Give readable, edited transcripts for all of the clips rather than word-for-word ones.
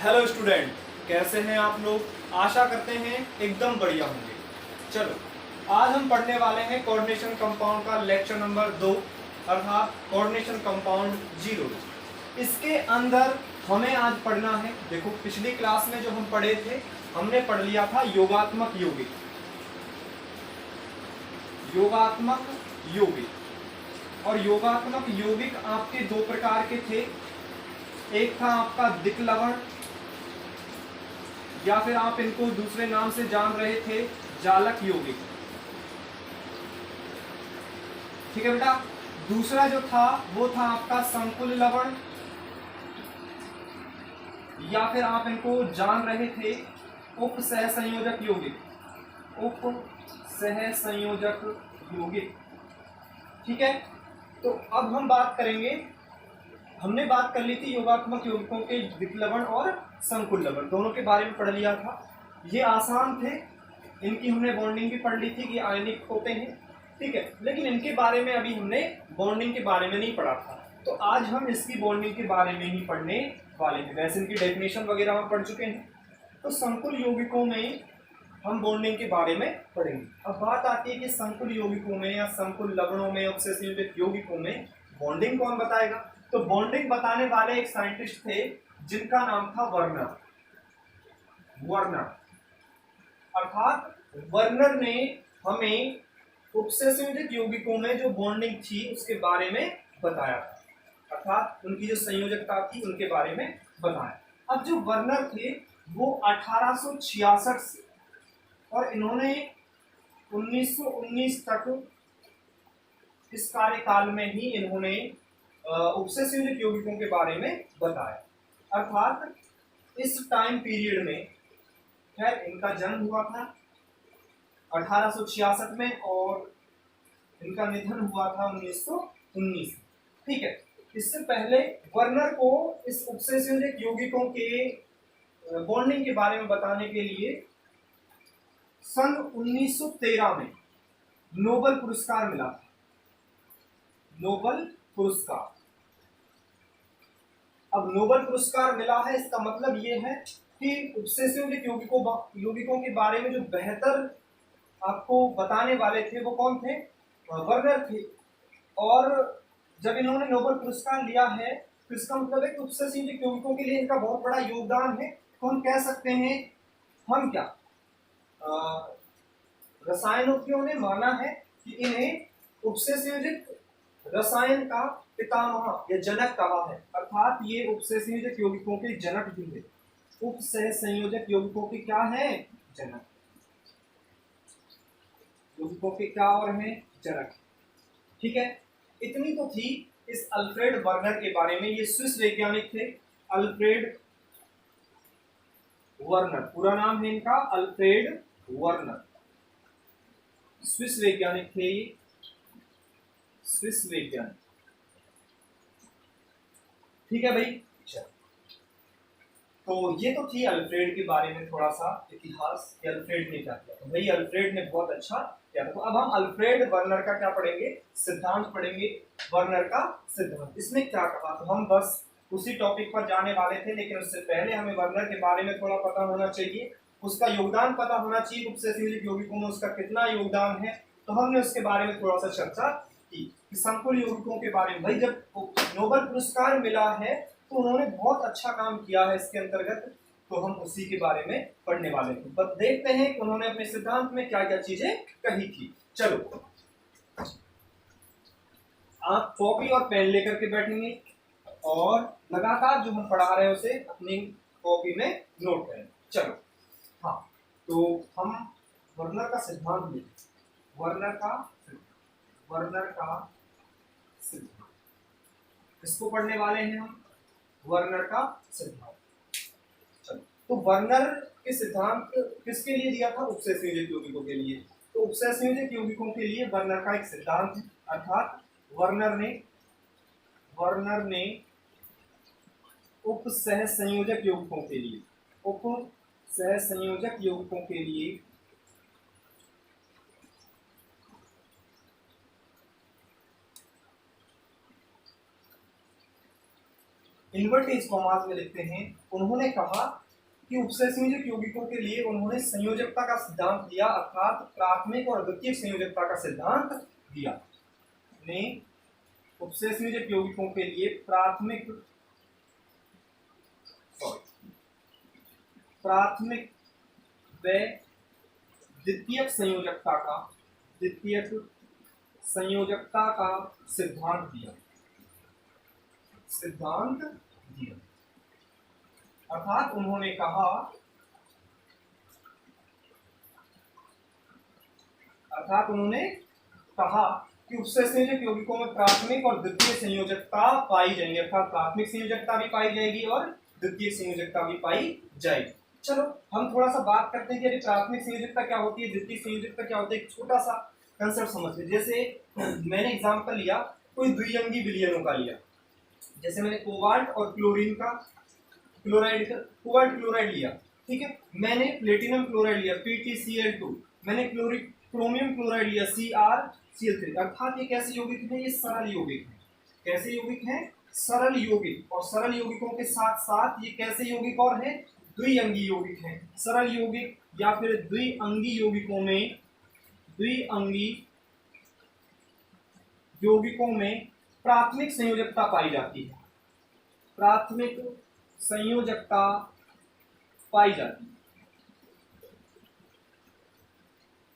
Hello student, कैसे हैं आप लोग। आशा करते हैं एकदम बढ़िया होंगे। चलो, आज हम पढ़ने वाले हैं कोऑर्डिनेशन कंपाउंड का लेक्चर नंबर 2 अर्थात कोऑर्डिनेशन कंपाउंड जीरो। इसके अंदर हमें आज पढ़ना है, देखो पिछली क्लास में जो हम पढ़े थे हमने पढ़ लिया था योगात्मक यौगिक। योगात्मक यौगिक और योगात्मक यौगिक आपके दो प्रकार के थे। एक था आपका दिक् लवण या फिर आप इनको दूसरे नाम से जान रहे थे जालक यौगिक। ठीक है बेटा। दूसरा जो था वो था आपका संकुल लवण या फिर आप इनको जान रहे थे उप सहसंयोजक यौगिक। उप सहसंयोजक यौगिक। ठीक है। तो अब हम बात करेंगे, हमने बात कर ली थी योगात्मक यौगिकों के दिक् लवण और संकुल लवण, दोनों के बारे में पढ़ लिया था। ये आसान थे, इनकी हमने बॉन्डिंग भी पढ़ ली थी कि आयनिक होते हैं। ठीक है, लेकिन इनके बारे में अभी हमने बॉन्डिंग के बारे में नहीं पढ़ा था, तो आज हम इसकी बॉन्डिंग के बारे में ही पढ़ने वाले हैं। वैसे इनकी डेफिनेशन वगैरह हम पढ़ चुके हैं, तो संकुल यौगिकों में हम बॉन्डिंग के बारे में पढ़ेंगे। अब बात आती है कि संकुल यौगिकों में या संकुल लवणों में, उपसंयोजक यौगिकों में बॉन्डिंग कौन बताएगा। तो बॉन्डिंग बताने वाले एक साइंटिस्ट थे जिनका नाम था वर्नर। अर्थात वर्नर ने हमें उपसंयोजक यौगिकों में जो बॉन्डिंग थी उसके बारे में बताया था, अर्थात उनकी जो संयोजकता थी उनके बारे में बताया। अब जो वर्नर थे वो 1866 से और इन्होंने 1919 तक इस कार्यकाल में ही इन्होंने उपसंयोजक यौगिकों के बारे में बताया। अर्थात इस टाइम पीरियड में, खैर इनका जन्म हुआ था 1866 में और इनका निधन हुआ था 1919। ठीक है। इससे पहले वर्नर को इस उपसंयोजक यौगिकों के बॉन्डिंग के बारे में बताने के लिए सन 1913 में नोबेल पुरस्कार मिला था। नोबेल पुरस्कार। अब नोबेल पुरस्कार मिला है, इसका मतलब ये है कि उपसंयोजक यौगिकों के बारे में जो बेहतर आपको बताने वाले थे वो कौन थे, वर्नर थे। और जब इन्होंने नोबेल पुरस्कार लिया है तो इसका मतलब है कि उपसंयोजक यौगिकों के लिए इनका बहुत बड़ा योगदान है। तो हम कह सकते हैं, हम क्या रसायनों ने माना है कि इन्हें उपसंयोजक रसायन का पितामह या जनक कहा है। अर्थात ये उपसंयोजक यौगिकों के जनक भी है। उपसहसंयोजक यौगिकों के क्या है, जनक। यौगिकों के क्या और हैं, जनक। ठीक है। इतनी तो थी इस अल्फ्रेड वर्नर के बारे में। ये स्विस वैज्ञानिक थे, अल्फ्रेड वर्नर। पूरा नाम है इनका अल्फ्रेड वर्नर। स्विस वैज्ञानिक थे ये, स्विस वैज्ञानिक। ठीक है भाई। तो ये तो थी अल्फ्रेड के बारे में थोड़ा सा इतिहास कि अल्फ्रेड ने क्या किया। तो भाई अल्फ्रेड ने बहुत अच्छा किया था। तो अब हम अल्फ्रेड वर्नर का क्या पढ़ेंगे, सिद्धांत पढ़ेंगे। वर्नर का सिद्धांत, इसमें क्या कहा, तो हम बस उसी टॉपिक पर जाने वाले थे, लेकिन उससे पहले हमें वर्नर के बारे में थोड़ा पता होना चाहिए, उसका योगदान पता होना चाहिए, उपसंयोजक यौगिकों में उसका कितना योगदान है। तो हमने उसके बारे में थोड़ा सा चर्चा की। संकुल यौगिकों के बारे में, भाई जब नोबेल पुरस्कार मिला है तो उन्होंने बहुत अच्छा काम किया है इसके अंतर्गत, तो हम उसी के बारे में पढ़ने वाले थे। पर देखते हैं कि उन्होंने अपने सिद्धांत में क्या क्या चीजें कही थी। चलो, आप कॉपी और पेन लेकर के बैठेंगे और लगातार जो हम पढ़ा रहे हैं उसे अपनी कॉपी में नोट करें। चलो, हाँ, तो हम वर्नर का सिद्धांत लें। वर्नर का सिद्धांत, इसको पढ़ने वाले हैं हम, वर्नर का सिद्धांत। चलो, तो वर्नर के सिद्धांत किसके लिए दिया था, उपसंयोजक यौगिकों के लिए। तो उपसंयोजक यौगिकों के लिए वर्नर का एक सिद्धांत है। अर्थात वर्नर ने उपसहसंयोजक यौगिकों के लिए, उपसहसंयोजक यौगिकों के लिए इन्वर्टेज कॉमास में लिखते हैं, उन्होंने कहा कि उपसय संयोजक यौगिकों के लिए उन्होंने संयोजकता का सिद्धांत दिया, अर्थात प्राथमिक और द्वितीयक संयोजकता का सिद्धांत दिया। ने उपसय संयोजक यौगिकों के लिए प्राथमिक व द्वितीयक संयोजकता का सिद्धांत दिया। अर्थात उन्होंने कहा कि उपसय संयोजक यौगिकों में प्राथमिक और द्वितीय संयोजकता पाई जाएगी, अर्थात प्राथमिक संयोजकता भी पाई जाएगी और द्वितीय संयोजकता भी पाई जाएगी। चलो हम थोड़ा सा बात करते हैं कि अरे प्राथमिक संयोजकता क्या होती है, द्वितीय संयोजकता क्या होती है। एक छोटा सा कंसेप्ट समझते हैं। जैसे मैंने एग्जांपल लिया, कोई द्विअंगी विलयनों का लिया, जैसे मैंने कोबाल्ट और क्लोरीन का कोबाल्ट क्लोराइड लिया, ठीक है। मैंने प्लेटिनम क्लोराइड लिया PtCl2, मैंने क्रोमियम क्लोराइड लिया CrCl3। अर्थात ये कैसे यौगिक है, ये सरल यौगिक है। कैसे यौगिक है, सरल यौगिक। और सरल यौगिकों के साथ साथ ये कैसे यौगिक और है, द्विअंगी यौगिक है। सरल यौगिक या फिर द्विअंगी यौगिकों में प्राथमिक संयोजकता पाई जाती है,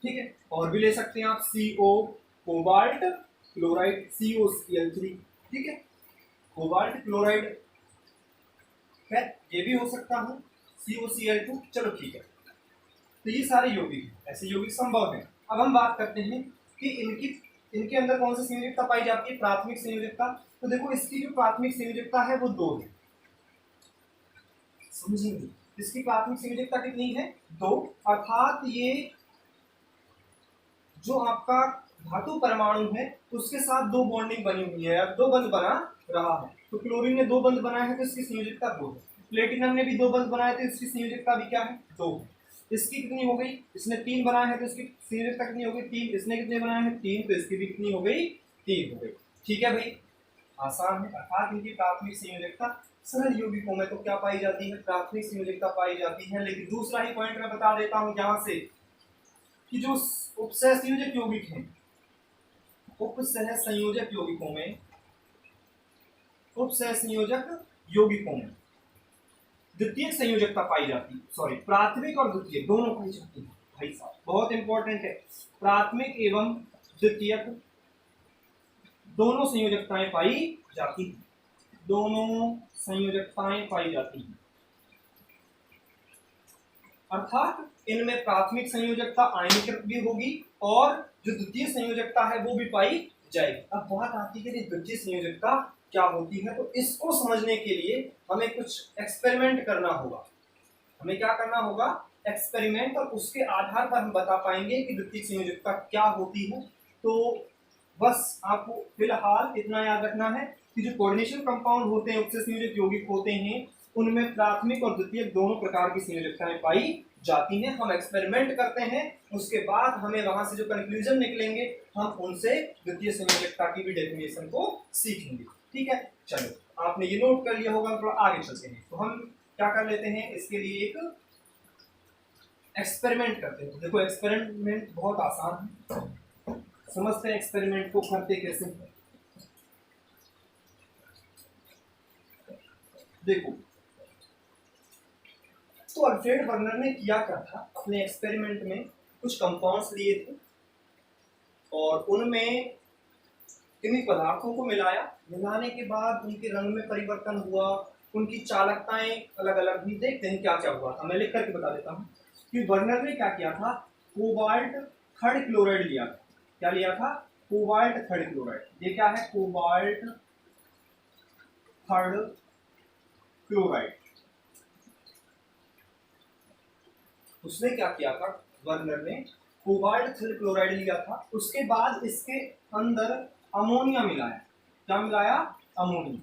ठीक है। और भी ले सकते हैं आप CO कोबाल्ट क्लोराइड COCl3, ठीक है। कोबाल्ट क्लोराइड है, ये भी हो सकता है COCl2, चलो ठीक है। तो ये सारे यौगिक हैं, ऐसे यौगिक संभव हैं। अब हम बात करते हैं कि इनके अंदर कौन सी संयोजकता पाई जाती है, प्राथमिक संयोजकता। तो देखो इसकी जो प्राथमिक संयोजकता है वो 2 है, समझेंगे। इसकी प्राथमिक संयोजकता कितनी है, 2। अर्थात ये जो आपका धातु परमाणु है उसके साथ 2 बॉन्डिंग बनी हुई है, अब 2 बंध बना रहा है। तो क्लोरीन ने 2 बंध बनाए हैं तो इसकी संयोजकता 2 है। प्लेटिनम ने भी 2 बंध बनाए थे, इसकी संयोजकता भी क्या है, 2 है। इसकी कितनी हो गई, इसने 3 बनाए हैं तो इसकी संयोजकता कितनी हो गई, 3। इसने कितने बनाए हैं, 3, तो इसकी भी कितनी हो गई, 3 हो गई। ठीक है भाई, आसान है। अर्थात इनकी प्राथमिक संयोजकता सरल यौगिकों में तो क्या पाई जाती है, प्राथमिक संयोजकता पाई जाती है। लेकिन दूसरा ही पॉइंट मैं बता देता हूं यहाँ से कि जो उपसह संयोजक यौगिक हैं, उपसह संयोजक यौगिकों में द्वितीय संयोजकता पाई जाती है, सॉरी प्राथमिक और द्वितीय दोनों पाई जाती है। भाई साहब बहुत इंपॉर्टेंट है, प्राथमिक एवं द्वितीय दोनों संयोजकताएं पाई जाती हैं, अर्थात इनमें प्राथमिक संयोजकता आयनीकृत भी होगी और जो द्वितीय संयोजकता है वो भी पाई जाएगी। अब बात आती है कि द्वितीय संयोजकता क्या होती है, तो इसको समझने के लिए हमें कुछ एक्सपेरिमेंट करना होगा। हमें क्या करना होगा, एक्सपेरिमेंट, और उसके आधार पर हम बता पाएंगे कि द्वितीय संयोजकता क्या होती है। तो बस आपको फिलहाल इतना याद रखना है कि जो कोऑर्डिनेशन कंपाउंड होते हैं, उपसह संयोजक यौगिक होते हैं, उनमें प्राथमिक और द्वितीय दोनों प्रकार की संयोजकताएं पाई जाती हैं। हम एक्सपेरिमेंट करते हैं, उसके बाद हमें वहां से जो कंक्लूजन निकलेंगे हम उनसे द्वितीय संयोजकता की भी डेफिनेशन को सीखेंगे। ठीक है, चलो आपने ये नोट कर लिया होगा, थोड़ा आगे चलते हैं। तो हम क्या कर लेते हैं, इसके लिए एक एक्सपेरिमेंट करते हैं। देखो एक्सपेरिमेंट बहुत आसान है, समझते हैं एक्सपेरिमेंट को करते कैसे हैं। देखो तो अल्फ्रेड वर्नर ने किया क्या था, अपने एक्सपेरिमेंट में कुछ कंपाउंड्स लिए थे और उनमें किन्हीं पदार्थों को मिलाया। मिलाने के बाद उनके रंग में परिवर्तन हुआ, उनकी चालकताएं अलग अलग हुई। देखते हैं क्या क्या हुआ था, मैं लिख करके बता देता हूँ कि वर्नर ने क्या किया था, कोबाल्ट थर्ड क्लोराइड लिया था। क्या लिया था, कोबाल्ट थर्ड क्लोराइड। ये क्या है, कोबाल्ट थर्ड क्लोराइड। उसने क्या किया था, वर्नर ने कोबाल्ट थर्ड क्लोराइड लिया था, उसके बाद इसके अंदर अमोनिया मिलाया। क्या मिलाया, अमोनिया।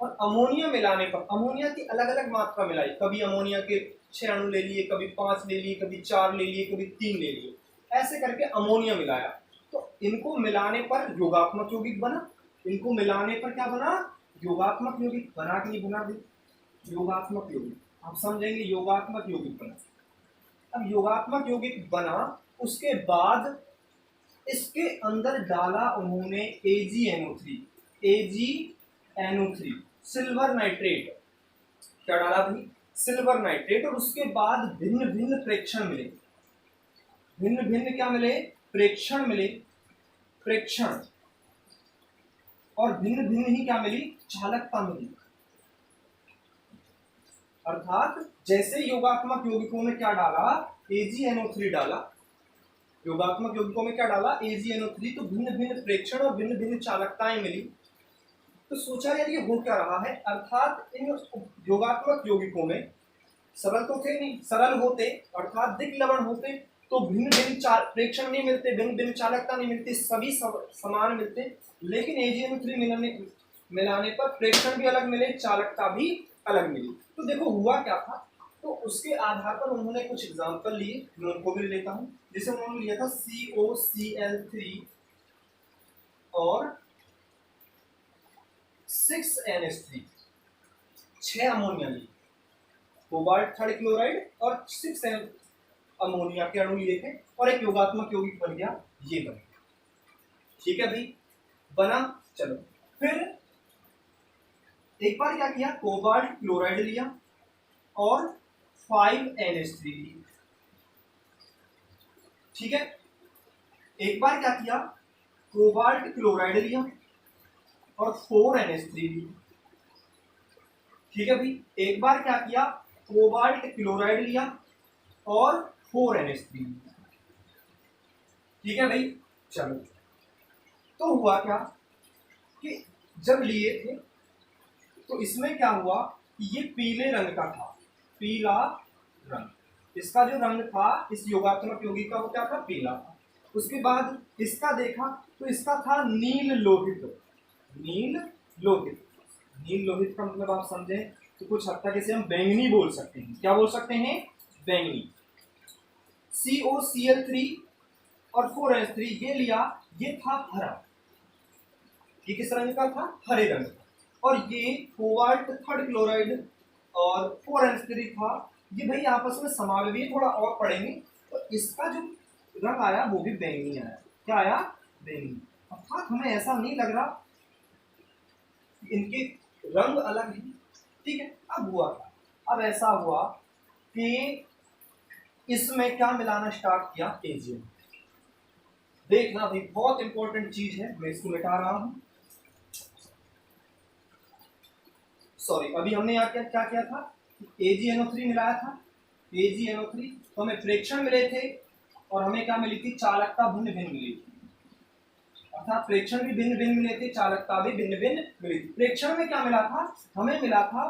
और अमोनिया मिलाने पर अमोनिया की अलग अलग मात्रा मिलाई, कभी अमोनिया के 6 अणु ले लिए, कभी 5 ले लिए, कभी 4 ले लिए, कभी 3 ले लिए, ऐसे करके अमोनिया मिलाया। तो इनको मिलाने पर योगात्मक यौगिक बना। इनको मिलाने पर क्या बना, योगात्मक यौगिक बना कि नहीं बना भी? योगात्मक यौगिक आप समझेंगे, योगात्मक यौगिक बना। अब योगात्मक यौगिक बना, उसके बाद इसके अंदर डाला उन्होंने AgNO3, AgNO3 सिल्वर नाइट्रेट। क्या डाला भाई? Silver nitrate. और उसके बाद भिन्न भिन्न प्रेक्षण मिले, भिन्न भिन्न क्या मिले? प्रेक्षण मिले, प्रेक्षण। और भिन्न भिन्न ही क्या मिली? चालकता मिली। अर्थात जैसे योगात्मक यौगिकों में क्या डाला? AgNO3 डाला। योगात्मक यौगिकों में क्या डाला? AgNO3। तो भिन्न भिन्न प्रेक्षण और भिन्न भिन्न चालकताएं मिली। तो सोचा यार ये हो क्या रहा है? अर्थात इन योगात्मक यौगिकों में सरल तो थे नहीं, सरल होते अर्थात दिक् लवण होते तो भिन्न भिन्न प्रेक्षण नहीं मिलते, भिन्न भिन्न चालकता नहीं मिलती, सभी समान मिलते। लेकिन AgNO3 मिलाने पर प्रेक्षण भी अलग मिले, चालकता भी अलग मिली। तो देखो हुआ क्या था, तो उसके आधार पर उन्होंने कुछ एग्जाम्पल लिए, मैं उनको भी लेता हूँ। जैसे उन्होंने लिया था COCl3 और 6NH3, 6 अमोनिया लिए, कोबाल्ट थर्ड क्लोराइड और 6 अमोनिया के अणु लिए थे और एक योगात्मक यौगिक बन गया, ये बन गया। ठीक है भाई, बना। चलो फिर एक बार क्या किया, कोबाल्ट क्लोराइड लिया और 5NH3 लिया। ठीक है, एक बार क्या किया, कोबाल्ट क्लोराइड लिया और 4NH3 लिया। ठीक है भाई, एक बार क्या किया, कोबाल्ट क्लोराइड लिया और 4NH3 लिया। ठीक है भाई, चलो तो हुआ क्या कि जब लिए थे तो इसमें क्या हुआ कि ये पीले रंग का था, पीला रंग। इसका जो रंग था इस योगात्मक यौगिक का वो क्या था? पीला था। उसके बाद इसका देखा तो इसका था नील लोहित, नील लोहित। नील लोहित का मतलब आप समझें तो कुछ हद तक इसे हम बैंगनी बोल सकते हैं। क्या बोल सकते हैं? बैंगनी। COCl3 और 4NH3 ये लिया, ये था हरा। ये किस रंग का था? हरे रंग का। और ये कोबाल्ट थर्ड क्लोराइड और 4NH3 था, ये भाई आपस में समावेशी, थोड़ा और पढ़ेंगे तो इसका जो रंग आया वो भी बैंगनी आया। क्या आया? बैंगनी। अर्थात हमें ऐसा नहीं लग रहा इनके रंग अलग है। ठीक है, अब हुआ क्या, अब ऐसा हुआ कि इसमें क्या मिलाना स्टार्ट किया? AgN। देखना भाई बहुत इंपॉर्टेंट चीज है, मैं इसको मिटा रहा हूं। सॉरी, अभी हमने यहाँ क्या क्या किया था? AgNO3 मिलाया था, AgNO3। तो हमें प्रेक्षण मिले थे और हमें क्या मिली थी? चालकता भिन्न भिन्न मिली थी। अर्थात प्रेक्षण भी भिन्न भिन्न मिले थे, चालकता भी भिन्न भिन्न मिली थी। प्रेक्षण में क्या मिला था? हमें मिला था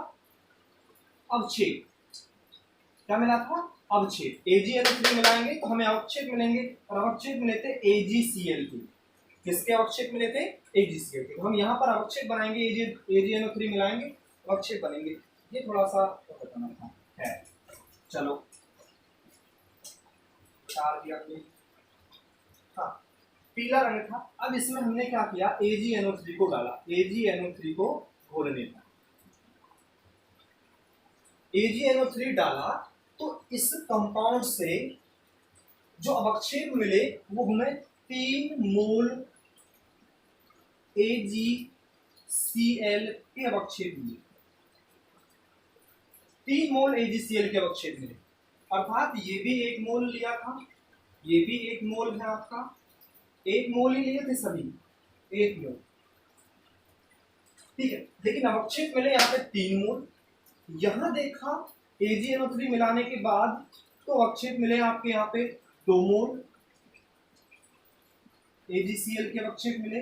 अवक्षेप। क्या मिला था? अवक्षेप। AgNO3 मिलाएंगे तो हमें अवक्षेप मिलेंगे और अवक्षेप मिले थे AgCl के। किसके अवक्षेप मिले थे? AgCl के। तो हम यहाँ पर अवक्षेप बनाएंगे, AgNO3 मिलाएंगे, अवक्षेप बनेंगे। ये थोड़ा सा खतरनाक है। चलो चार दिया हमने, हाँ पीला रंग था। अब इसमें हमने क्या किया? AgNO3 को डाला, AgNO3 को घोलने का। AgNO3 डाला तो इस कंपाउंड से जो अवक्षेप मिले वो हमें 3 मोल AgCl के अवक्षेप मिले, 3 मोल AgCl के अवक्षेप मिले। अर्थात ये भी 1 मोल लिया था, ये भी 1 मोल है आपका, 1 मोल ही लिए थे सभी, 1 मोल। ठीक है, लेकिन अवक्षेप मिले यहाँ पे 3 मोल। यहां देखा AgNO3 मिलाने के बाद तो अवक्षेप मिले आपके यहाँ पे 2 मोल AgCl के अवक्षेप मिले।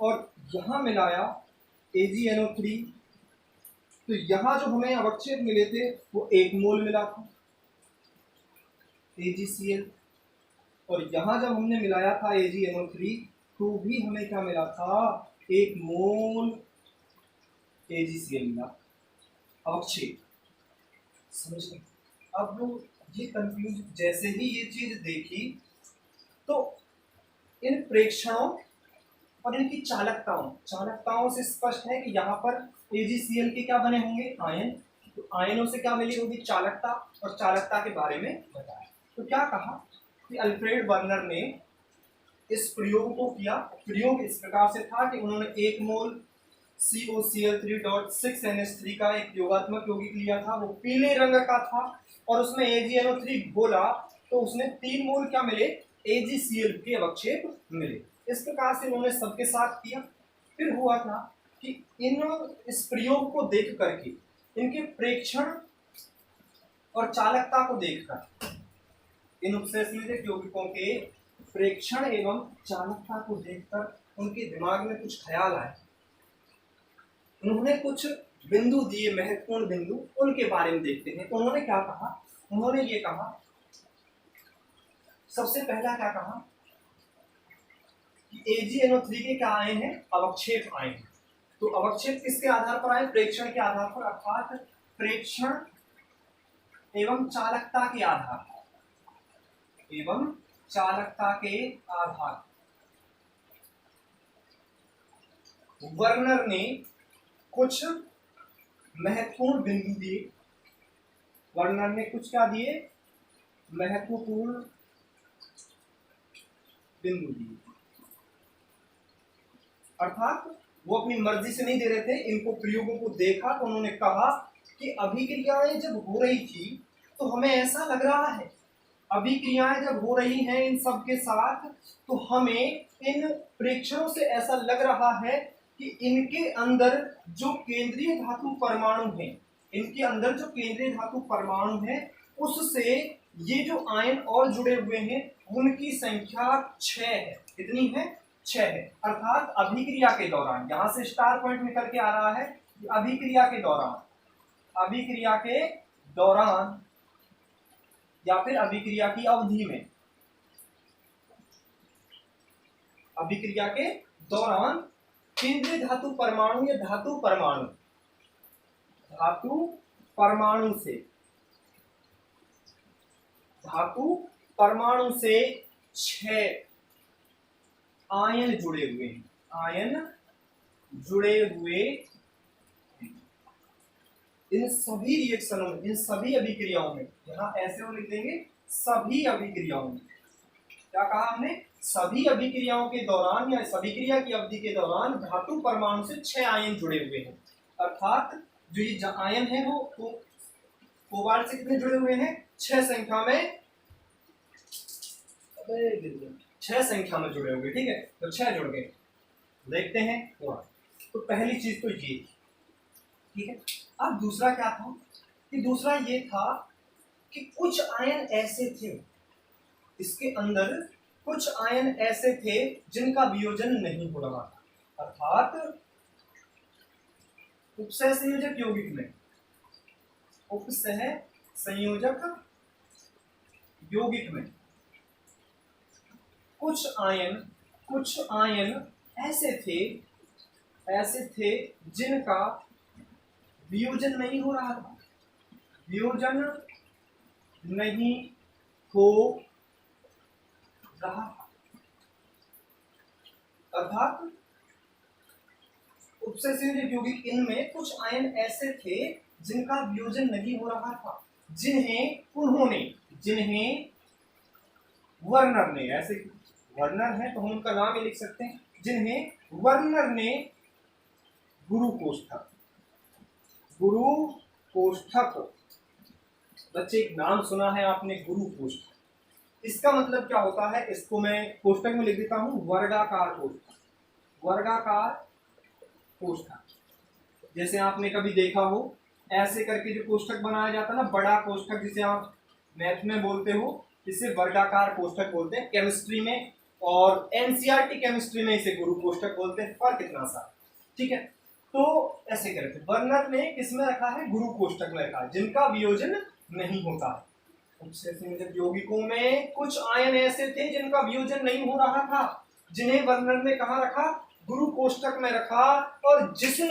और यहां मिलाया AgNO3 तो यहां जो हमें अवक्षेप मिले थे वो 1 मोल मिला था AgCl। और यहां जब हमने मिलाया था AgNO3 तो भी हमें क्या मिला था? 1 मोल AgCl मिला, अवक्षेप। समझ गए? अब ये कंफ्यूज, जैसे ही ये चीज देखी तो इन प्रेक्षणों और इनकी चालकताओं से स्पष्ट है कि यहाँ पर AgCl के क्या बने होंगे, आयन। तो आयनों से क्या मिली होगी, चालकता, और चालकता के बारे में बताया। तो क्या कहा कि अल्फ्रेड वर्नर ने इस प्रयोग को किया। प्रयोग इस प्रकार से था कि उन्होंने 1 मोल COCl3.6NH3 का एक योगात्मक यौगिक लिया था, वो पीले रंग का था, और उसमें AgNO3 घोला तो उसने 3 मोल क्या मिले, AgCl के अवक्षेप मिले। इस प्रकार से उन्होंने सबके साथ किया। फिर हुआ था कि इस प्रयोग को देख करके, इनके प्रेक्षण और चालकता को देखकर, इन उपसंयोजक यौगिकों के प्रेक्षण एवं चालकता को देखकर उनके दिमाग में कुछ ख्याल आए। उन्होंने कुछ बिंदु दिए, महत्वपूर्ण बिंदु, उनके बारे में देखते हैं। तो उन्होंने क्या कहा, उन्होंने ये कहा, सबसे पहला क्या कहा कि AgNO3 के क्या आयन है, अवक्षेप आयन। तो अवक्षेप किसके आधार पर आए, प्रेक्षण के आधार पर, अर्थात प्रेक्षण एवं चालकता के आधार पर, एवं चालकता के आधार। वर्नर ने कुछ महत्वपूर्ण बिंदु दिए, वर्नर ने कुछ क्या दिए, महत्वपूर्ण बिंदु दिए, अर्थात वो अपनी मर्जी से नहीं दे रहे थे। इनको प्रयोगों को देखा तो उन्होंने कहा कि अभिक्रियाएं जब हो रही थी तो हमें ऐसा लग रहा है, अभिक्रियाएं जब हो रही हैं इन सब के साथ, तो हमें इन प्रेक्षणों से ऐसा लग रहा है कि इनके अंदर जो केंद्रीय धातु परमाणु हैं, इनके अंदर जो केंद्रीय धातु परमाणु हैं, उससे ये जो आयन और जुड़े हुए हैं उनकी संख्या 6 है। कितनी है, 6 है। अर्थात अभिक्रिया के दौरान, यहां से स्टार पॉइंट निकल के आ रहा है कि अभिक्रिया के दौरान, अभिक्रिया के दौरान या फिर अभिक्रिया की अवधि में, अभिक्रिया के दौरान केंद्रीय धातु परमाणु या धातु परमाणु से 6 आयन जुड़े हुए हैं, आयन जुड़े हुए। इन सभी रिएक्शनों में, इन सभी अभिक्रियाओं में, यहां ऐसे लिख देंगे, सभी अभिक्रियाओं में। क्या कहा हमने, सभी अभिक्रियाओं के दौरान या सभी क्रिया की अवधि के दौरान धातु परमाणु से 6 आयन जुड़े हुए हैं। अर्थात जो ये आयन है वो कोबाल्ट से कितने जुड़े हुए हैं, 6 संख्या में, 6 संख्या में जुड़े हुए। ठीक है, तो 6 जुड़ गए। देखते हैं तो पहली चीज तो ये थी। ठीक है, अब दूसरा क्या था कि दूसरा ये था कि कुछ आयन ऐसे थे, इसके अंदर कुछ आयन ऐसे थे जिनका वियोजन नहीं हो रहा था। अर्थात उपसह संयोजक यौगिक में, उपसह संयोजक यौगिक में कुछ आयन ऐसे थे जिनका वियोजन नहीं हो रहा था, वियोजन नहीं हो रहा था। अर्थात उपसह संयोजक यौगिक इनमें कुछ आयन ऐसे थे जिनका वियोजन नहीं हो रहा था, जिन्हें वर्नर ने, ऐसे वर्नर है तो हम उनका नाम ही लिख सकते हैं, जिन्हें वर्नर ने गुरु कोष्ठक, बच्चे एक नाम सुना है आपने, गुरु कोष्ठक। इसका मतलब क्या होता है, इसको मैं कोष्ठक में लिख देता हूं, वर्गाकार कोष्ठक, वर्गाकार कोष्ठक। जैसे आपने कभी देखा हो ऐसे करके जो कोष्ठक बनाया जाता है ना, बड़ा कोष्ठक जिसे आप मैथ में बोलते हो, इसे वर्गाकार कोष्ठक बोलते हैं केमिस्ट्री में, और एनसीईआरटी केमिस्ट्री में इसे गुरु कोष्ठक बोलते हैं। फर्क इतना सा, ठीक है। तो ऐसे करके वर्नर ने किसमें रखा है, गुरु कोष्ठक में रखा है, जिनका वियोजन नहीं होता है। उपसह संयोजक यौगिकों में कुछ आयन ऐसे थे जिनका वियोजन नहीं हो रहा था, जिन्हें वर्नर ने कहाँ रखा, गुरु कोष्ठक में रखा, और जिसे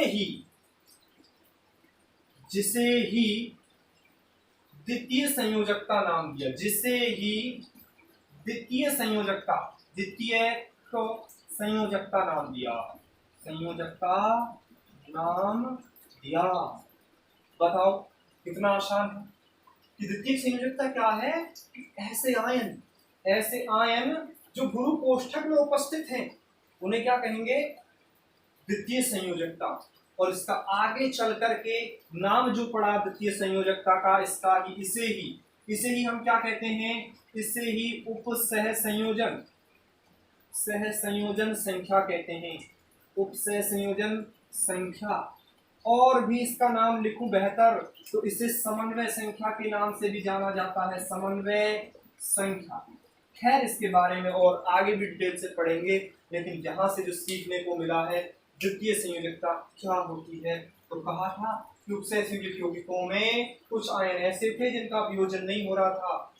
ही द्वितीय संयोजकता नाम दिया, जिसे ही द्वितीय संयोजकता, द्वितीय तो संयोजकता नाम दिया, संयोजकता नाम दिया। बताओ कितना आसान है कि द्वितीय संयोजकता क्या है? ऐसे आयन जो गुरु कोष्ठक में उपस्थित हैं उन्हें क्या कहेंगे? द्वितीय संयोजकता। और इसका आगे चल करके नाम जो पड़ा द्वितीय संयोजकता का, इसका ही इसे ही हम क्या कहते हैं? इसे ही उपसह संयोजन संख्या कहते हैं, उपसह संयोजन संख्या। और भी इसका नाम लिखूं बेहतर तो इसे समन्वय संख्या के नाम से भी जाना जाता है, समन्वय संख्या। खैर इसके बारे में और आगे भी डिटेल से पढ़ेंगे, लेकिन यहाँ से जो सीखने को मिला है द्वितीय संयोजकता क्या होती है, तो कहा था कि उपसह संयोजक यौगिकों में कुछ आयन ऐसे थे जिनका वियोजन नहीं हो रहा था,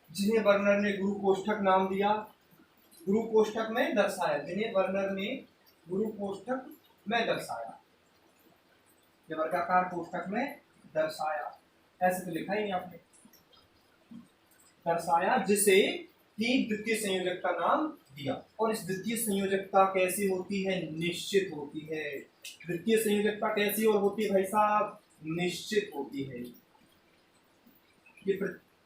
जिन्हें वर्नर ने गुरु कोष्ठक नाम दिया, गुरु कोष्ठक में दर्शाया, जिन्हें वर्नर ने गुरु कोष्ठक में दर्शाया, वर्गाकार कोष्ठक में दर्शाया, ऐसे तो लिखा ही नहीं आपने, दर्शाया, जिसे ही द्वितीय संयोजकता नाम दिया। और इस द्वितीय संयोजकता कैसी होती है? निश्चित होती है। द्वितीय संयोजकता कैसी और होती है भाई साहब? निश्चित होती है।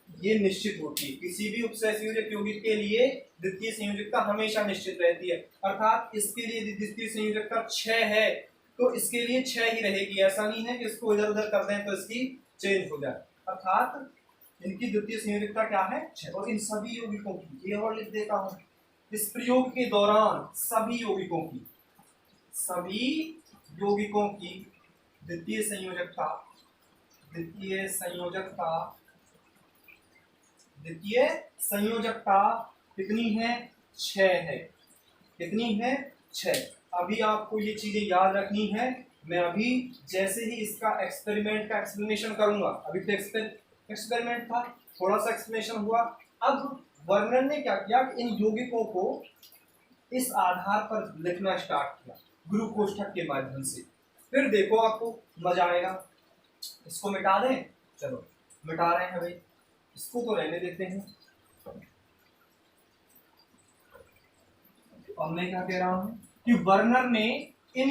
ये निश्चित होती है। किसी भी उपसह संयोजक यौगिक के लिए द्वितीय संयोजकता हमेशा निश्चित रहती है, अर्थात इसके लिए द्वितीय संयोजकता 6 है तो इसके लिए 6 ही रहेगी। ऐसा नहीं है कि इसको इधर उधर कर दें तो इसकी चेंज हो जाए, अर्थात इनकी द्वितीय संयोजकता क्या है? 6। और इन सभी यौगिकों की, ये और लिख देता हूं, इस प्रयोग के दौरान सभी यौगिकों की द्वितीय संयोजकता कितनी है? 6 है। कितनी है? 6। अभी आपको ये चीजें याद रखनी है। मैं अभी जैसे ही इसका एक्सपेरिमेंट का एक्सप्लेनेशन करूंगा, अभी तो एक्सपेरिमेंट था, थोड़ा सा एक्सप्लेनेशन हुआ, अब वर्नर ने क्या किया कि इन यौगिकों को इस आधार पर लिखना स्टार्ट किया गुरु कोष्ठक के माध्यम से। फिर देखो आपको मजा आएगा। इसको मिटा दें, चलो मिटा रहे हैं भाई, इसको तो रहने देते हैं। और मैं क्या कह रहा हूं कि वर्नर ने इन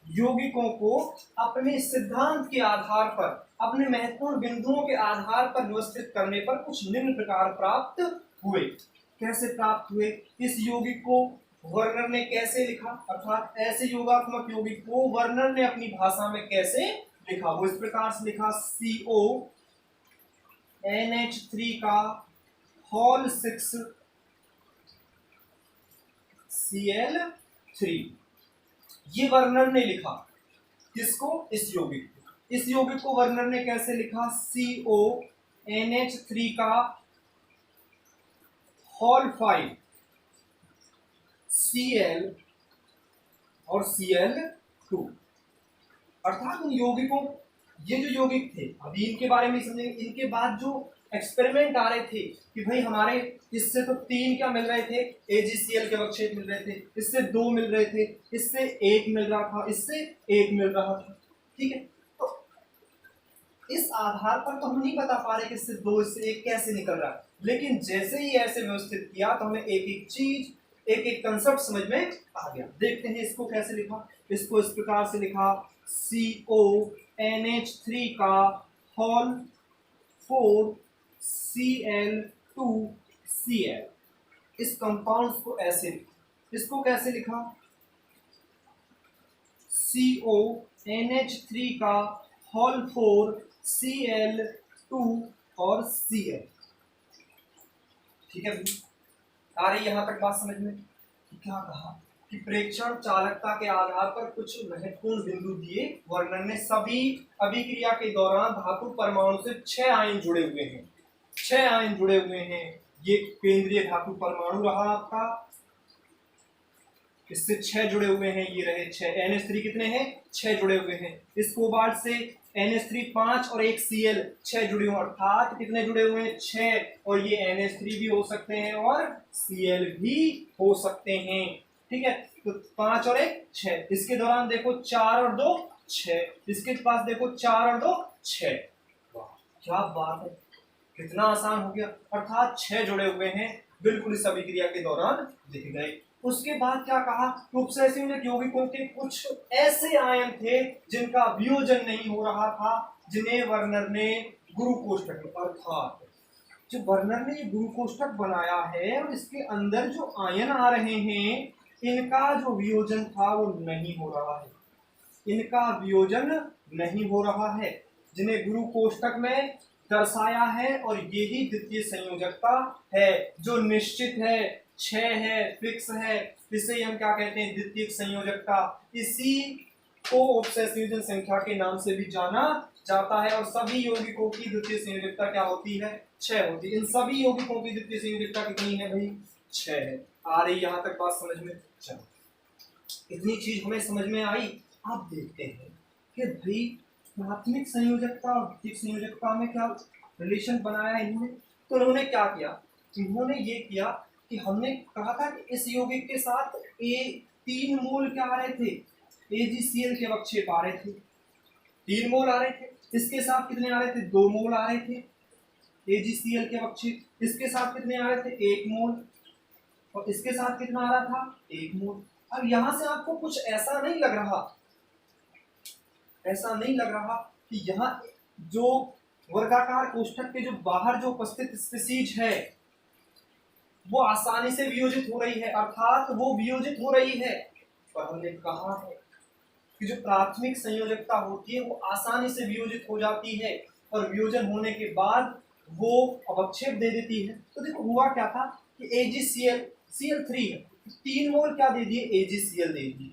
यौगिकों को अपने सिद्धांत के आधार पर, अपने महत्वपूर्ण बिंदुओं के आधार पर व्यवस्थित करने पर कुछ निम्न प्रकार प्राप्त हुए। कैसे प्राप्त हुए? इस यौगिक को वर्नर ने कैसे लिखा, अर्थात ऐसे योगात्मक यौगिक को वर्नर ने अपनी भाषा में कैसे लिखा? वो इस प्रकार से लिखा, CONH3 का होल 6 Cl3। ये वर्नर ने लिखा। किसको? इस यौगिक को वर्नर ने कैसे लिखा? CONH3 का होल 5 Cl और Cl2। अर्थात उन यौगिकों, ये जो यौगिक थे, अभी इनके बारे में समझेंगे। इनके बाद जो एक्सपेरिमेंट आ रहे थे कि भाई हमारे इससे तो 3 क्या मिल रहे थे? AgCl के अवक्षेप मिल रहे थे, इससे 2 मिल रहे थे, इससे 1 मिल रहा था, इससे 1 मिल रहा था। ठीक है, तो इस आधार पर तो हम नहीं बता पा रहे कि इससे 2 इससे 1 कैसे निकल रहा है, लेकिन जैसे ही ऐसे व्यवस्थित किया तो हमें एक एक चीज, एक एक कंसेप्ट समझ में आ गया। देखते हैं इसको कैसे लिखा। इसको इस प्रकार से लिखा, CONH3 का होल 4 Cl2Cl। इस कंपाउंड को ऐसे, इसको कैसे लिखा? CONH3 का होल 4 Cl2 और Cl। ठीक है, आ रही यहां तक बात समझ में? क्या कहा कि प्रेक्षण चालकता के आधार पर कुछ महत्वपूर्ण बिंदु दिए वर्नर ने। सभी अभिक्रिया के दौरान धातु परमाणु से 6 आयन जुड़े हुए हैं, 6 आयन जुड़े हुए हैं। ये केंद्रीय धातु परमाणु रहा आपका, इससे 6 जुड़े हुए हैं, ये रहे 6। NH3 कितने हैं? 6 जुड़े हुए हैं। इस कोबाल्ट से NH3 5 और एक Cl 6 जुड़े हुए, अर्थात कितने जुड़े हुए हैं? 6। और ये NH3 भी हो सकते हैं और Cl भी हो सकते हैं। ठीक है, तो 5 और 1 6। इसके दौरान देखो 4 और 2 6, इसके पास देखो 4 और 2 6। वाह क्या बात है, कितना आसान हो गया। अर्थात 6 जुड़े हुए हैं बिल्कुल इस अभिक्रिया के दौरान दिख गए। उसके बाद क्या कहा, उपसहज संयोजक यौगिकों के कुछ ऐसे आयन थे जिनका वियोजन नहीं हो रहा था, जिन्हें वर्नर ने गुरु कोष्ठक, अर्थात जो वर्नर ने गुरु कोष्ठक बनाया है और इसके अंदर जो आयन आ रहे हैं, इनका जो वियोजन था वो नहीं हो रहा है, इनका वियोजन नहीं हो रहा है, जिन्हें गुरु कोष्ठक में दर्शाया है। और ये ही द्वितीय संयोजकता है जो निश्चित है, 6 है, फिक्स है, इसे हम क्या कहते हैं, द्वितीय संयोजकता। इसी को उपसहज संयोजन संख्या के नाम से भी जाना जाता है। और सभी यौगिकों की द्वितीय संयोजकता क्या होती है, 6 होती है। इन सभी यौगिकों की द्वितीय संयोजकता कितनी है भाई, 6 है। आ रही यहाँ तक बात समझ में? चलो, इतनी चीज हमें समझ में आई। अब देखते हैं कि भाई प्राथमिक संयोजकता और द्वितीयक संयोजकता में क्या रिलेशन बनाया इन्होंने। तो उन्होंने क्या किया, इन्होंने ये किया कि हमने कहा था कि इस यौगिक के साथ 3 मोल क्या आ रहे थे, AgCl के अवक्षेप आ रहे थे, 3 मोल आ रहे थे। इसके साथ कितने आ रहे थे, 2 मोल आ रहे थे AgCl के अवक्षेप। इसके साथ कितने आ रहे थे, 1 मोल। और इसके साथ कितना आ रहा था, 1 मोल। अब यहां से आपको कुछ ऐसा नहीं लग रहा, ऐसा नहीं लग रहा कि यहाँ जो वर्गाकार कोष्ठक के जो बाहर जो उपस्थित स्पीशीज है वो आसानी से वियोजित हो रही है, अर्थात वो वियोजित हो रही है। पर हमने कहा है कि जो प्राथमिक संयोजकता होती है वो आसानी से वियोजित हो जाती है और वियोजन होने के बाद वो अवक्षेप दे देती है। तो देखो हुआ क्या था कि AgCl Cl3 है, 3 मोल क्या दे दिए, AgCl दे दिए।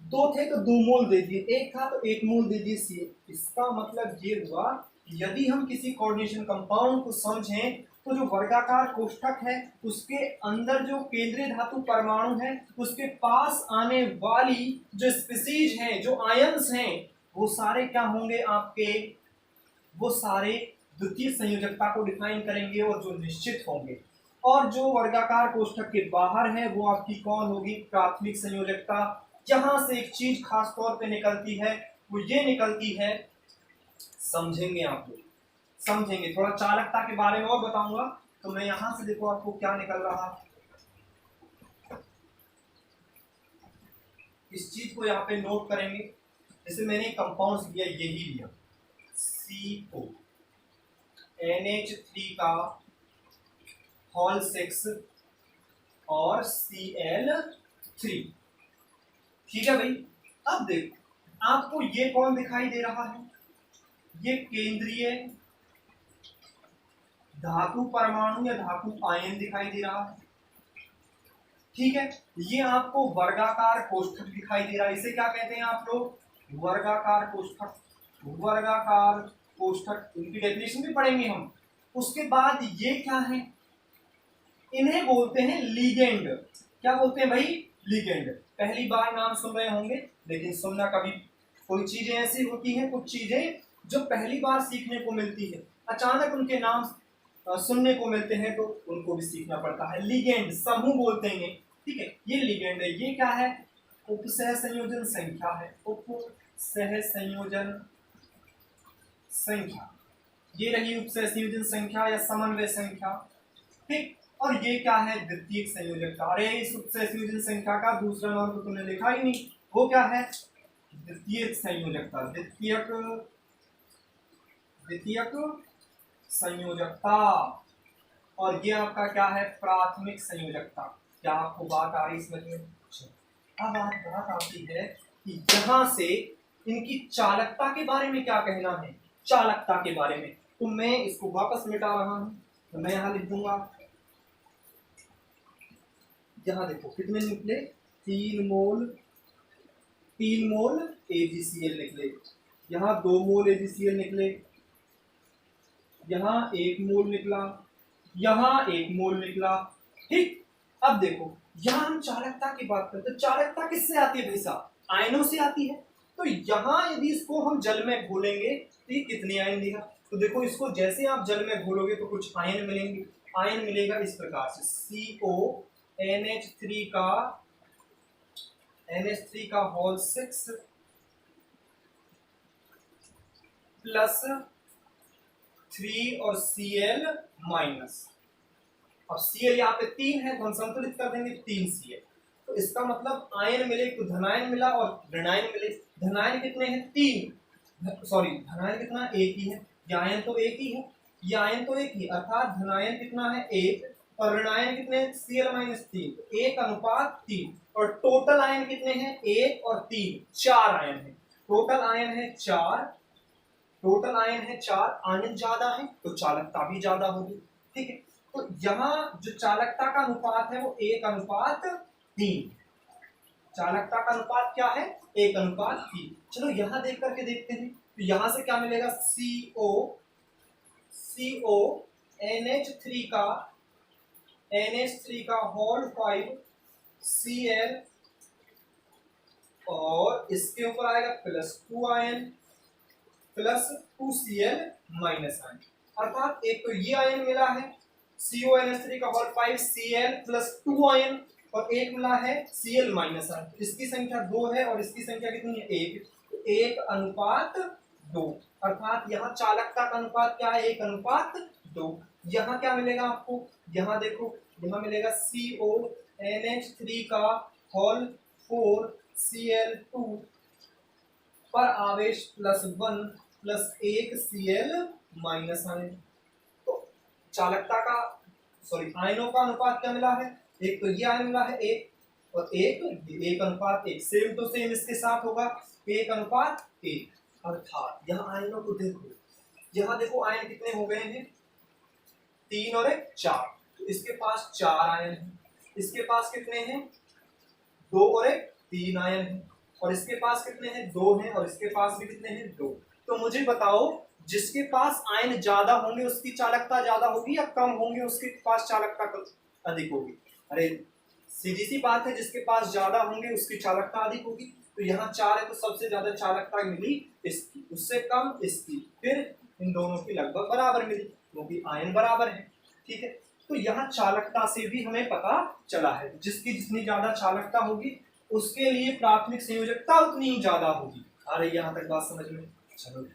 2 थे तो 2 मोल दे दिए, 1 था तो 1 मोल दे दिए Cl। इसका मतलब ये हुआ यदि हम किसी कोऑर्डिनेशन कंपाउंड को समझें तो जो वर्गाकार कोष्ठक है उसके अंदर जो केंद्रीय धातु परमाणु है उसके पास आने वाली जो स्पीशीज हैं, जो आयंस हैं, वो सारे क्या होंगे आपके, वो सारे द्वितीय संयोजकता को डिफाइन करेंगे और जो निश्चित होंगे। और जो वर्गाकार कोष्ठक के बाहर है वो आपकी कौन होगी, प्राथमिक संयोजकता। जहां से एक चीज खास तौर पे निकलती है वो ये निकलती है, समझेंगे आप लोग, समझेंगे। थोड़ा चालकता के बारे में और बताऊंगा। तो मैं यहां से देखो आपको क्या निकल रहा है, इस चीज को यहाँ पे नोट करेंगे। जैसे मैंने कंपाउंड्स लिया, यही लिया CO NH3 का होल 6 और Cl3, ठीक है भाई। अब देखो आपको ये कौन दिखाई दे रहा है, ये केंद्रीय धातु परमाणु या धातु आयन दिखाई दे रहा है, ठीक है। ये आपको वर्गाकार कोष्ठक दिखाई दे रहा है, इसे क्या कहते हैं आप लोग, वर्गाकार कोष्ठक। वर्गाकार कोष्ठक, इनकी डेफिनेशन भी पढ़ेंगे हम। उसके बाद ये क्या है, इन्हें बोलते हैं लिगेंड। क्या बोलते हैं भाई, लिगेंड। पहली बार नाम सुन रहे होंगे, लेकिन सुनना कभी, कोई चीजें ऐसी होती हैं, कुछ चीजें जो पहली बार सीखने को मिलती है, अचानक उनके नाम सुनने को मिलते हैं तो उनको भी सीखना पड़ता है। लिगेंड समूह बोलते हैं, ठीक है, ये लिगेंड है। ये क्या है, उपसह संयोजन संख्या है, उपसह संयोजन संख्या। ये रही उपसह संयोजन संख्या या समन्वय संख्या, ठीक। और ये क्या है, द्वितीयक संयोजकता। अरे इस उपसह संयोजन संख्या का दूसरा नाम तो तुमने लिखा ही नहीं, वो क्या है, द्वितीयक संयोजकता। द्वितीयक संयोजकता। और ये आपका क्या है, प्राथमिक संयोजकता। क्या आपको बात आ रही समझ में? अब बात आती है कि यहां से इनकी चालकता के बारे में क्या कहना है, चालकता के बारे में। तो मैं इसको वापस मिटा रहा हूं, तो मैं यहां लिख दूंगा, यहां देखो कितने निकले, 3 मोल AgCl निकले, यहाँ 2 मोल AgCl निकले, यहाँ 1 मोल निकला, यहाँ 1 मोल निकला, ठीक। अब देखो यहाँ हम चालकता की बात करते हैं, चालकता किससे आती है भाई साहब, आयनों से आती है। तो यहाँ यदि इसको हम जल में घोलेंगे तो ये कितने आयन देगा, तो देखो इसको जैसे आप जल में घोलोगे तो कुछ आयन मिलेंगे। आयन मिलेगा इस प्रकार से, CO NH3 का होल 6 प्लस 3 और Cl माइनस। अब Cl यहाँ पे 3 है तो हम संतुलित कर देंगे 3Cl। तो इसका मतलब आयन मिले तो धनायन मिला और ऋणायन मिले। धनायन कितने हैं? 3, सॉरी धनायन कितना? एक ही है। ये आयन तो एक ही है, ये आयन तो एक ही, अर्थात धनायन कितना है? 1 और ऋणायन कितने हैं? Cl-3, 1:3। और टोटल आयन कितने हैं? 1 और 3, 4 आयन है। टोटल आयन है 4, टोटल आयन है 4। आयन ज्यादा है तो चालकता भी ज्यादा होगी, ठीक है। तो यहाँ जो चालकता का अनुपात है वो 1:3। चालकता का अनुपात क्या है? 1:3। चलो यहाँ देख करके देखते हैं। तो यहाँ से क्या मिलेगा? CO NH3 का होल 5 Cl और इसके ऊपर आएगा +2 आयन +2Cl माइनस आयन। अर्थात एक तो ये आयन मिला है CONH3 का होल 5 Cl +2 आयन और एक मिला है Cl माइनस आयन। इसकी संख्या 2 है और इसकी संख्या कितनी है? 1। तो 1:2। अर्थात यहाँ चालकता का अनुपात क्या है? 1:2। यहाँ क्या मिलेगा आपको? यहाँ देखो, यहाँ मिलेगा CONH3 का होल 4 Cl2 पर आवेश +1 +1 Cl माइनस आयन। तो चालकता का आयनों का अनुपात क्या मिला है? एक तो ये आयन मिला है 1 और 1:1। सेम टू सेम इसके साथ होगा 1:1। अर्थात यहाँ आयनों को देखो, यहाँ देखो आयन कितने हो गए हैं? 3 और 1 4। तो इसके पास 4 आयन है, इसके पास कितने हैं? 2 और 1 3 आयन है, और इसके पास कितने हैं? 2 हैं, और इसके पास भी कितने हैं? 2। तो मुझे बताओ, जिसके पास आयन ज्यादा होंगे उसकी चालकता ज्यादा होगी या कम होंगे उसके पास चालकता अधिक होगी? अरे सीधी सी बात है, जिसके पास ज्यादा होंगे उसकी चालकता अधिक होगी। तो यहाँ 4 है तो सबसे ज्यादा चालकता मिली इसकी, उससे कम इसकी, फिर इन दोनों की लगभग बराबर मिली क्योंकि आयन बराबर है, ठीक है। तो यहाँ चालकता से भी हमें पता चला है जिसकी जितनी ज्यादा चालकता होगी उसके लिए प्राथमिक संयोजकता उतनी ही ज्यादा होगी। आ रही यहाँ तक बात समझ में? चलो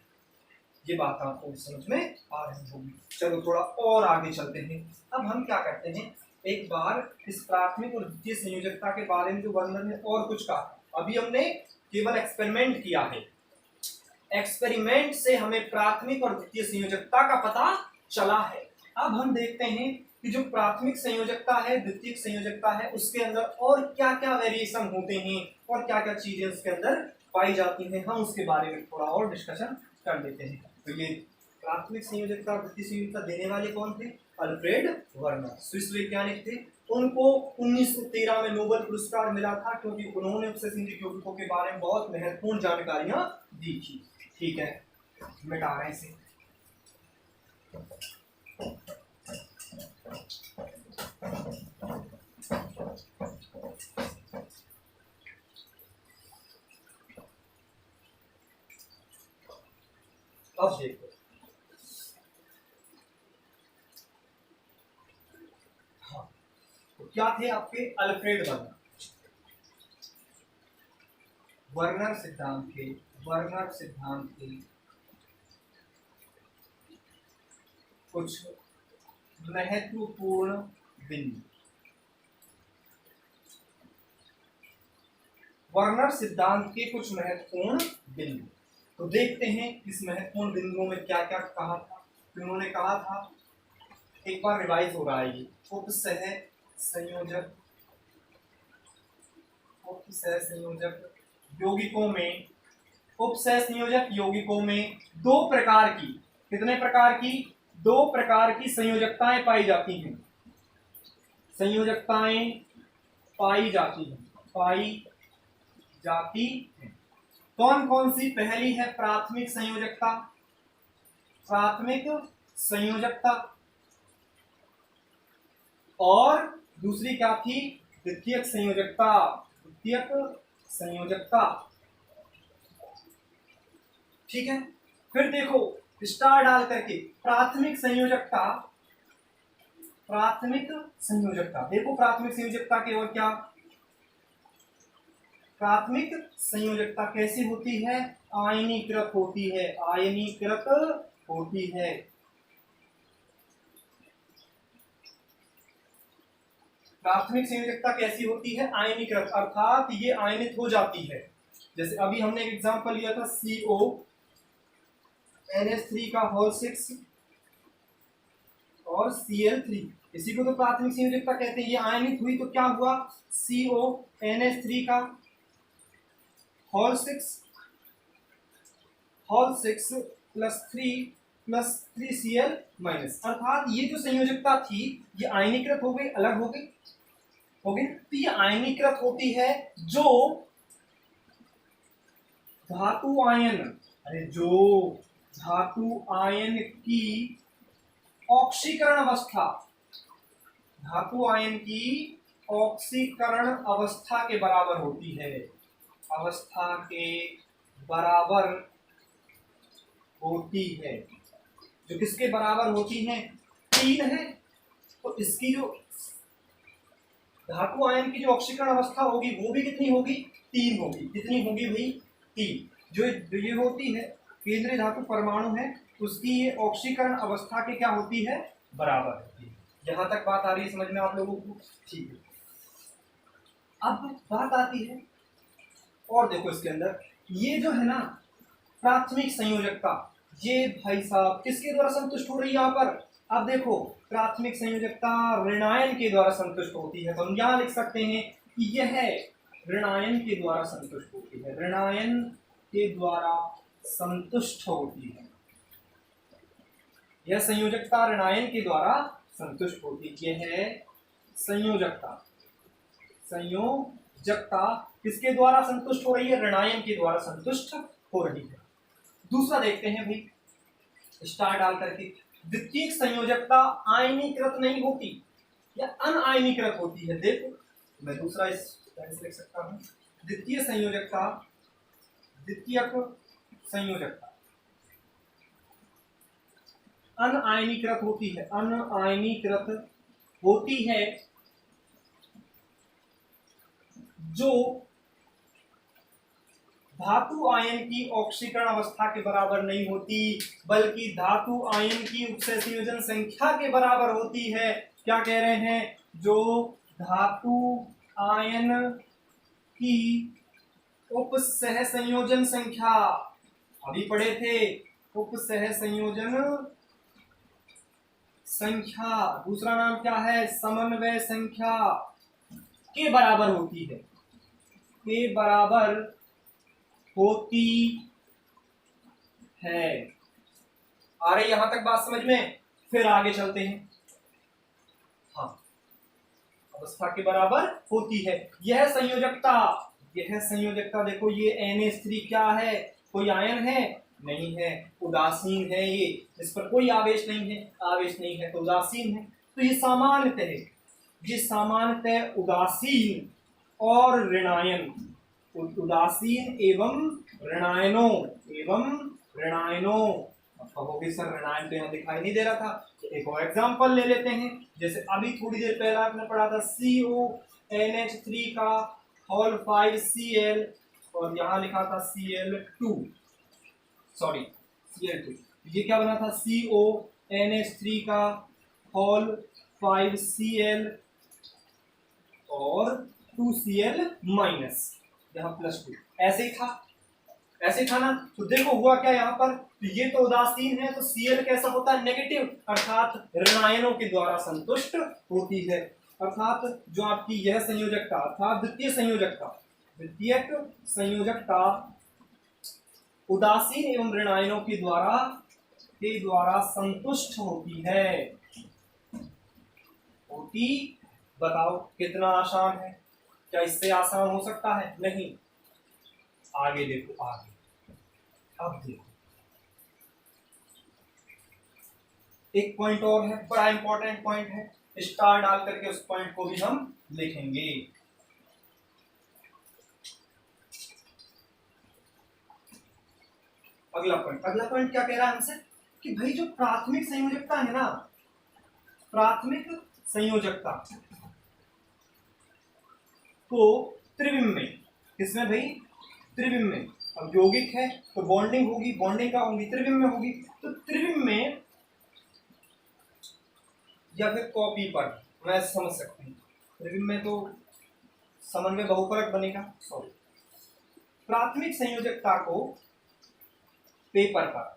ये बात आपको समझ में आ रही होगी। चलो थोड़ा और आगे चलते हैं। अब हम क्या करते हैं, एक बार इस प्राथमिक और द्वितीय संयोजकता के बारे में जो वर्णन है और कुछ कहा, अभी हमने केवल एक्सपेरिमेंट किया है। एक्सपेरिमेंट से हमें प्राथमिक और द्वितीय संयोजकता का पता चला है। अब हम देखते हैं कि जो प्राथमिक संयोजकता है, द्वितीयक संयोजकता है, उसके अंदर और क्या क्या वेरिएशन होते हैं और क्या क्या चीजें उसके अंदर पाई जाती हैं, हम उसके बारे में थोड़ा और डिस्कशन कर लेते हैं। तो ये प्राथमिक संयोजकता, द्वितीय संयोजकता देने वाले कौन थे? अल्फ्रेड वर्नर, स्विस वैज्ञानिक थे। उनको 1913 में नोबेल पुरस्कार मिला था क्योंकि उन्होंने उपसंयोजक यौगिकों के बारे में बहुत महत्वपूर्ण जानकारियां दी थी। ठीक है, मिटा रहे हैं इसे। अब देखो, हाँ, तो क्या थे आपके? Alfred Werner. वर्नर सिद्धांत के कुछ महत्वपूर्ण बिंदु। वर्नर सिद्धांत के कुछ महत्वपूर्ण बिंदु तो देखते हैं इस महत्वपूर्ण बिंदुओं में क्या क्या कहा था। तो उन्होंने कहा था, एक बार रिवाइज हो रहा है, ये उपसहसंयोजक यौगिकों में, उपसहसंयोजक यौगिकों में दो प्रकार की, कितने प्रकार की? दो प्रकार की संयोजकताएं पाई जाती हैं। संयोजकताएं पाई जाती हैं। कौन कौन सी? पहली है प्राथमिक संयोजकता, और दूसरी क्या थी? द्वितीयक संयोजकता। ठीक है, फिर देखो स्टार डाल करके प्राथमिक संयोजकता। देखो प्राथमिक संयोजकता के और क्या? प्राथमिक संयोजकता कैसी होती है? आयनीकृत होती है। प्राथमिक संयोजकता कैसी होती है? आयनीकृत, अर्थात ये आयनित हो जाती है। जैसे अभी हमने एक एग्जांपल लिया था CONH3 का होल 6 और Cl3, इसी को तो प्राथमिक संयोजकता कहते हैं। ये आयनित हुई तो क्या हुआ? CONH3 का होल 6 प्लस 3Cl माइनस, अर्थात ये जो संयोजकता थी ये आयनीकृत हो गई, अलग हो गई। तो ये आयनीकृत होती है जो धातु आयन की ऑक्सीकरण अवस्था, धातु आयन की ऑक्सीकरण अवस्था के बराबर होती है, अवस्था के बराबर होती है। जो किसके बराबर होती है? 3 है। तो इसकी जो धातु आयन की जो ऑक्सीकरण अवस्था होगी वो भी कितनी होगी? 3 होगी। कितनी होगी भाई? 3। जो ये होती है केंद्रीय धातु परमाणु है, उसकी ये ऑक्सीकरण अवस्था के क्या होती है? बराबर होती है। यहां तक बात आ रही है समझ में आप लोगों को? ठीक है। अब बात आती है और देखो इसके अंदर ये जो है ना प्राथमिक संयोजकता, ये भाई साहब किसके द्वारा संतुष्ट हो रही है यहाँ पर? अब देखो प्राथमिक संयोजकता ऋणायन के द्वारा संतुष्ट होती है, तो हम यहाँ लिख सकते हैं कि यह ऋणायन के द्वारा संतुष्ट होती है, ऋणायन के द्वारा संतुष्ट होती है। यह संयोजकता ऋणायन के द्वारा संतुष्ट होती है। संयोजकता किसके द्वारा संतुष्ट हो रही है? ऋणायन के द्वारा संतुष्ट हो रही है। दूसरा देखते हैं भाई, स्टार डाल करके, द्वितीयक संयोजकता आयनीकृत नहीं होती या अनआयनीकृत होती है। देखो मैं दूसरा इस तरह से लिख सकता हूं, द्वितीयक संयोजकता अनआयनीकृत होती है, अनआयनीकृत होती है जो धातु आयन की ऑक्सीकरण अवस्था के बराबर नहीं होती, बल्कि धातु आयन की उपसह संयोजन संख्या के बराबर होती है। क्या कह रहे हैं? जो धातु आयन की उपसह संयोजन संख्या, अभी पढ़े थे, उपसह संयोजन संख्या, दूसरा नाम क्या है? समन्वय संख्या के बराबर होती है, के बराबर होती है। आ रही यहां तक बात समझ में? फिर आगे चलते हैं। हाँ, अवस्था के बराबर होती है। यह संयोजकता देखो, ये NH3 क्या है? कोई आयन है? नहीं है, उदासीन है। ये इस पर कोई आवेश नहीं है तो उदासीन है। तो ये सामान्यतः उदासीन और ऋणायन, उदासीन एवं ऋणायनों। कहोगे सर ऋणायन तो यहाँ दिखाई नहीं दे रहा था, तो एक और एग्जांपल ले लेते हैं। जैसे अभी थोड़ी देर पहले आपने पढ़ा था CONH3 का होल 5Cl और यहाँ लिखा था Cl2, ये क्या बना था? CONH3 का होल 5Cl और 2Cl माइनस, यहाँ +2, ऐसे ही था ना। तो देखो हुआ क्या यहाँ पर? तो ये तो उदासीन है, तो Cl कैसा होता है? नेगेटिव, अर्थात ऋणायनों के द्वारा संतुष्ट होती है। अर्थात जो आपकी यह संयोजकता, अर्थात द्वितीयक संयोजकता उदासीन एवं ऋणायनों के द्वारा संतुष्ट होती है। बताओ कितना आसान है? क्या इससे आसान हो सकता है? नहीं। आगे देखो, अब देखो एक पॉइंट और है, बड़ा इंपॉर्टेंट पॉइंट है, स्टार डाल करके उस पॉइंट को भी हम लिखेंगे। अगला पॉइंट क्या कह रहा है हमसे? कि भाई जो प्राथमिक संयोजकता है ना, प्राथमिक संयोजकता तो त्रिविम में, किसमें भाई? त्रिविम में। अब यौगिक है तो बॉन्डिंग होगी, बॉन्डिंग का होगी त्रिविम में होगी, तो त्रिविम में या फिर कॉपी पर मैं समझ सकती हूँ। रिबिन में तो समन्वय बहुपरक बनेगा, सॉरी। प्राथमिक संयोजकता को पेपर पर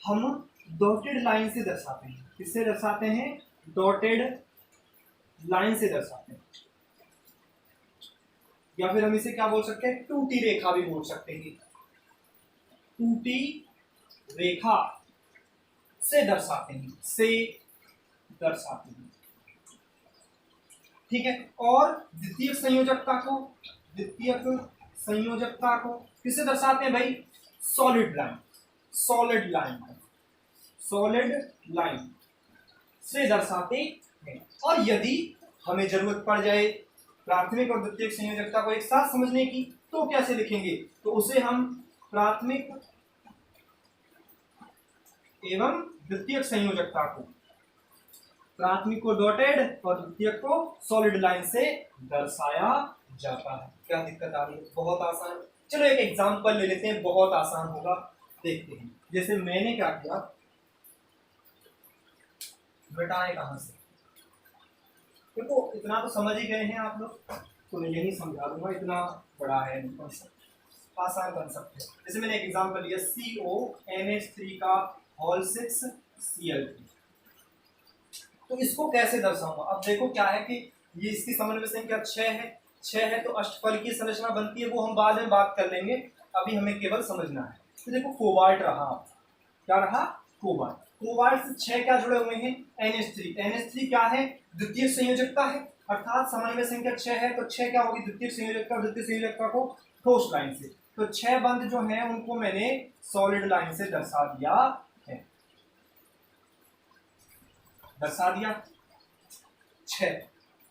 हम डॉटेड लाइन से दर्शाते हैं। किससे दर्शाते हैं? डॉटेड लाइन से दर्शाते हैं, या फिर हम इसे क्या बोल सकते हैं? टूटी रेखा भी बोल सकते हैं। टूटी रेखा से दर्शाते हैं, से दर्शाते हैं, ठीक है। और द्वितीयक संयोजकता को, द्वितीयक संयोजकता को किससे दर्शाते हैं भाई? Solid line, solid line, solid line से दर्शाते हैं। और यदि हमें जरूरत पड़ जाए प्राथमिक और द्वितीयक संयोजकता को एक साथ समझने की, तो कैसे लिखेंगे? तो उसे हम प्राथमिक एवं द्वितीयक संयोजकता को, प्राथमिक को डॉटेड और द्वितीयक को सॉलिड लाइन से दर्शाया जाता है। क्या दिक्कत आ रही है? बहुत आसान। चलो एक एग्जांपल ले लेते हैं, बहुत आसान होगा, देखते हैं। जैसे मैंने क्या किया, घटाए कहां से? देखो इतना तो समझ ही गए हैं आप लोग, तो मैं यही समझा दूंगा, इतना बड़ा है कंसेप्ट, आसान कंसेप्ट है। जैसे मैंने एक एग्जांपल लिया, CONH3 का होल 6 Cl3, तो इसको कैसे दर्शाऊंगा? अब देखो क्या है कि ये इसकी समन्वय संख्या 6 है, 6 है तो अष्टफल की संरचना बनती है, वो हम बाद में बात कर लेंगे, अभी हमें केवल समझना है। तो देखो कोबाल्ट रहा, क्या रहा? कोबाल्ट। कोबाल्ट से 6 क्या जुड़े हुए हैं? NH3। NH3 क्या है? द्वितीय संयोजकता है, अर्थात समन्वय संख्या 6 है तो 6 क्या होगी? द्वितीय संयोजकता। द्वितीय संयोजकता को ठोस लाइन से, तो 6 बंध जो है उनको मैंने सॉलिड लाइन से दर्शा दिया है, दर्शा दिया। 6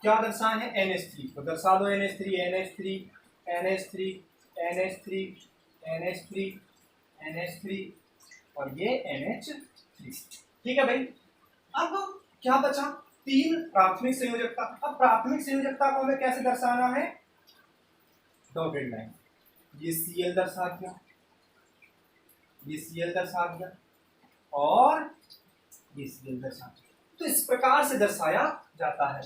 क्या दर्शाए हैं? NH3, तो दर्शा दो NH3, NH3, NH3, NH3, NH3, NH3 और ये NH3, ठीक है भाई। अब क्या बचा? 3 प्राथमिक संयोजकता। अब प्राथमिक संयोजकता को हमें कैसे दर्शाना है? Dotted line. ये Cl दर्शा दिया, ये Cl दर्शा दिया और ये Cl दर्शा दिया, तो इस प्रकार से दर्शाया जाता है।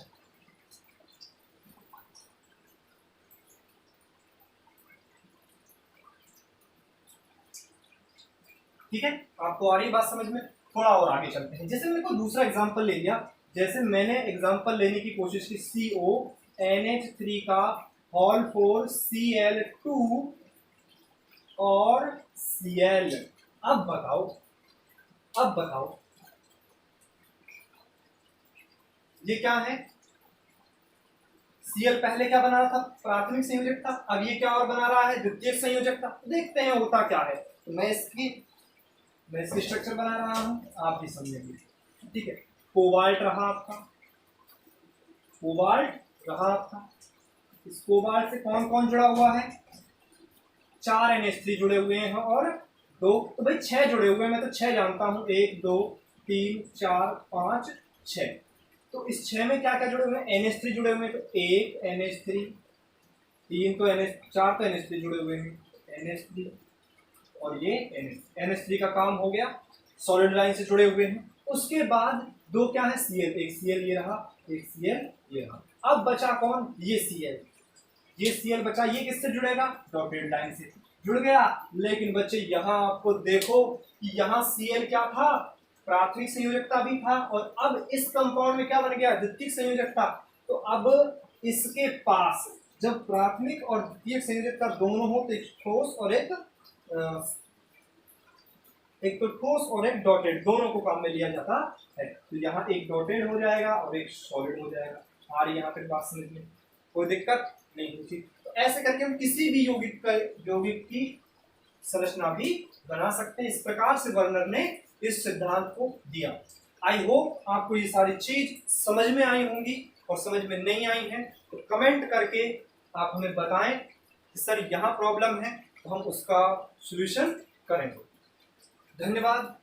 ठीक है, आपको आ रही बात समझ में? थोड़ा और आगे चलते हैं। जैसे मैंने कोई दूसरा एग्जांपल ले लिया, जैसे मैंने एग्जांपल लेने की कोशिश की, CONH3 का होल 4 Cl2 और Cl। अब बताओ, अब बताओ ये क्या है? Cl पहले क्या बना रहा था? प्राथमिक संयोजक था। अब ये क्या और बना रहा है? द्वितीयक संयोजक था। देखते हैं होता क्या है। तो मैं इसकी स्ट्रक्चर बना रहा हूं, आप भी समझेंगे, ठीक है। कोबाल्ट रहा आपका, कोबाल्ट रहा आपका। इस कोबाल्ट से कौन कौन जुड़ा हुआ है? 4 NH3 जुड़े हुए हैं और 2, तो भाई 6 जुड़े हुए हैं, मैं तो 6 जानता हूं, 1 2 3 4 5 6। तो इस 6 में क्या क्या जुड़े हुए हैं? NH3 जुड़े हुए हैं, तो 1 NH3, 3 तो NH4 तो NH3 जुड़े हुए हैं, NH3 और ये NH3 का काम हो गया, सॉलिड लाइन से जुड़े हुए हैं। उसके बाद 2 क्या है? Cl, एक Cl ये रहा, एक Cl ये रहा। अब बचा कौन? ये Cl, ये Cl बचा। ये किससे जुड़ेगा? डॉटेड लाइन से जुड़ गया। लेकिन बच्चे यहाँ आपको देखो कि यहाँ Cl क्या था? प्राथमिक संयोजकता भी था, और अब इस कंपाउंड में क्या बन गया? द्वितीयक संयोजकता। तो अब इसके पास जब प्राथमिक और द्वितीयक संयोजकता दोनों हो तो एक ठोस और एक ठोस और एक डॉटेड, दोनों को काम में लिया जाता है। तो यहाँ एक डॉटेड हो जाएगा और एक सॉलिड हो जाएगा। हमारी यहाँ पे बात समझ में कोई दिक्कत नहीं होती। तो ऐसे करके हम किसी भी यौगिक की संरचना भी बना सकते हैं। इस प्रकार से वर्नर ने इस सिद्धांत को दिया। आई होप आपको ये सारी चीज समझ में आई होंगी, और समझ में नहीं आई है तो कमेंट करके आप हमें बताएं कि सर यहाँ प्रॉब्लम है, तो हम उसका सॉल्यूशन करेंगे। धन्यवाद।